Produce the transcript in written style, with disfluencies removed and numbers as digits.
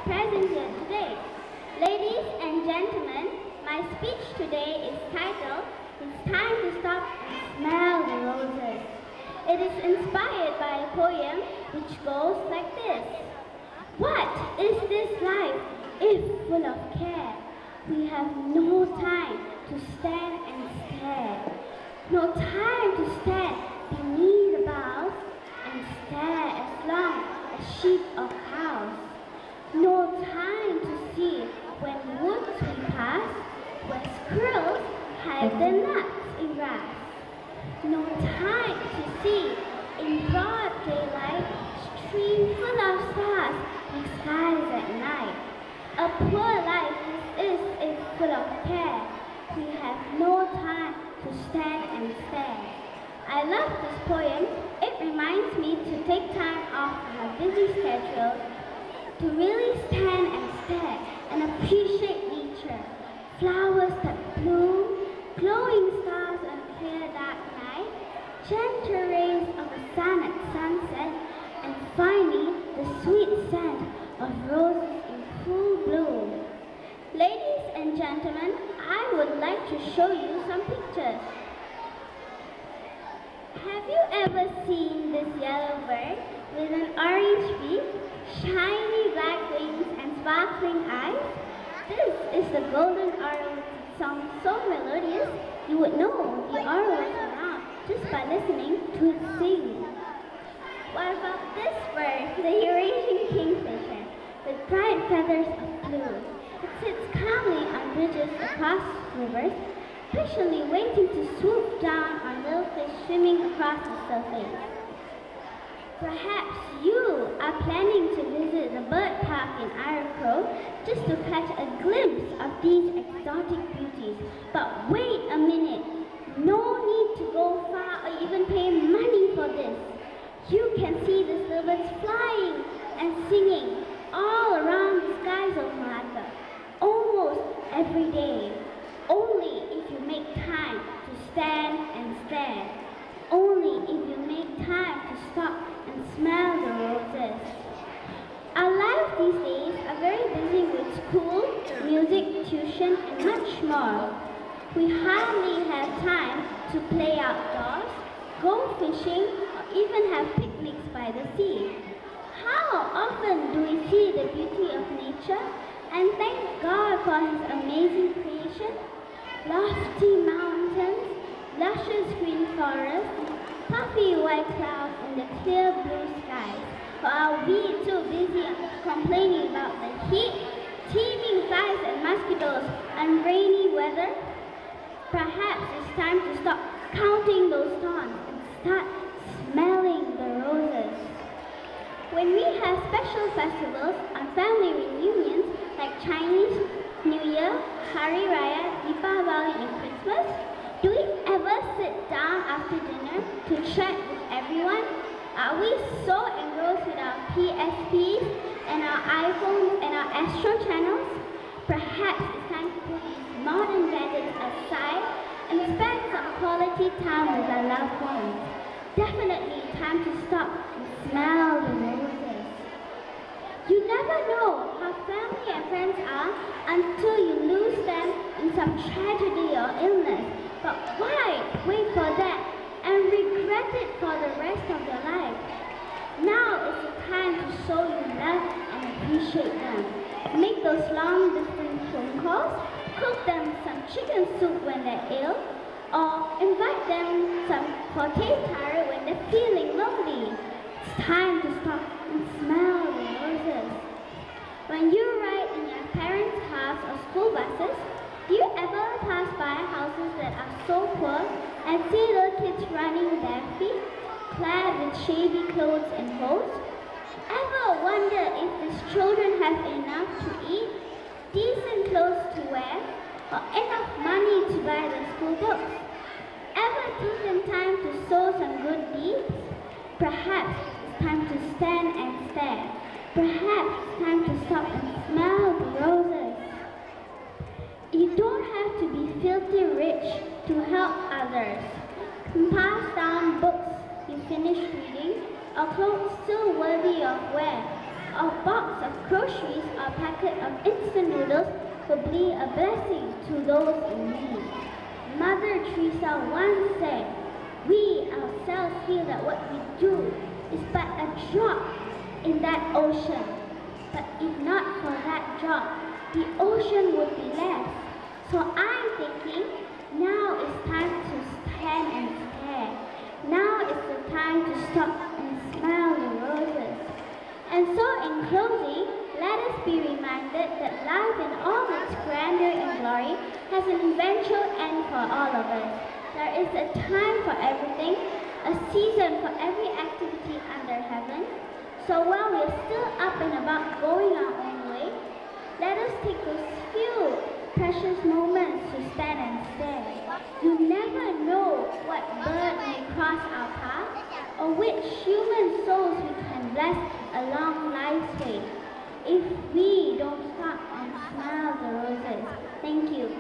present here today. Ladies and gentlemen, my speech today is titled, "It's Time to Stop and Smell the Roses." It is inspired by a poem which goes like this. What is this life if full of care? We have no time to stand and stare. No time to stand beneath the boughs and stare as long as sheep or cows. No time to see when woods we pass, where squirrels hide their nuts in grass. No time to see in broad daylight stream full of stars like skies at night. A poor life is if full of care. We have no time to stand and stare. I love this poem. It reminds me to take time off my busy schedule to really stand and stare and appreciate nature. Flowers that bloom, glowing stars on a clear dark night, gentle rays of the sun at sunset, and finally the sweet scent of roses in full bloom. Ladies and gentlemen, I would like to show you some pictures. Have you ever seen this yellow bird with an orange beak, shiny black wings and sparkling eyes? This is the golden owl. It sounds so melodious, you would know the owl was around just by listening to it sing. What about this bird, the Eurasian kingfisher, with bright feathers of blue? It sits calmly on bridges across rivers, patiently waiting to swoop down on little fish swimming across the surface. Perhaps you are planning to visit the bird park in Iroquois just to catch a glimpse of these exotic beauties. But wait a minute, no need to go far or even pay money for this. You can see the birds flying and singing all around the skies of Malacca, almost every day. Only if you make time to stand and stare. Only if you make time to stop and smell the roses. Our lives these days are very busy with school, music, tuition, and much more. We hardly have time to play outdoors, go fishing, or even have picnics by the sea. How often do we see the beauty of nature and thank God for His amazing creation? Lofty mountains, luscious green forests, puffy white clouds in the clear blue skies. Or are we too busy complaining about the heat, teeming flies and mosquitoes, and rainy weather? Perhaps it's time to stop counting those thorns and start smelling the roses. When we have special festivals and family reunions like Chinese New Year, Hari Raya, Deepavali and Christmas, do we ever sit down after dinner to chat with everyone? Are we so engrossed with our PSPs and our iPhones and our Astro channels? Perhaps it's time to put these modern gadgets aside and spend some quality time with our loved ones. Definitely time to stop and smell the roses. You never know how family and friends are until you lose them in some tragedy or illness. But why wait for that and regret it for the rest of your life? Now is the time to show you love and appreciate them. Make those long distance phone calls, cook them some chicken soup when they're ill, or invite them some potato taro when they're feeling lonely. It's time to stop and smell the roses. When you ride in your parents' cars or school buses, do you ever pass by houses that are so poor and see little kids running bare feet, clad with shabby clothes and hose? Ever wonder if these children have enough to eat, decent clothes to wear, or enough money to buy their school books? Ever taken time to sow some good deeds? Perhaps it's time to stand and stare. Perhaps it's time to stop and smell the roses. You don't have to be filthy rich to help others. Pass down books you finished reading or clothes still worthy of wear. a box of groceries or packet of instant noodles will be a blessing to those in need. Mother Teresa once said, "We ourselves feel that what we do is but a drop in that ocean. But if not for that drop, the ocean would be less." So I'm thinking, now is time to stand and stare. Now is the time to stop and smell the roses. And so in closing, let us be reminded that life in all its grandeur and glory has an eventual end for all of us. There is a time for everything, a season for every activity under heaven. So while we're still up and about going our own way, let us take those few precious moments to stand and stare. You never know what bird may cross our path or which human souls we can bless along life's way if we don't stop and smell the roses. Thank you.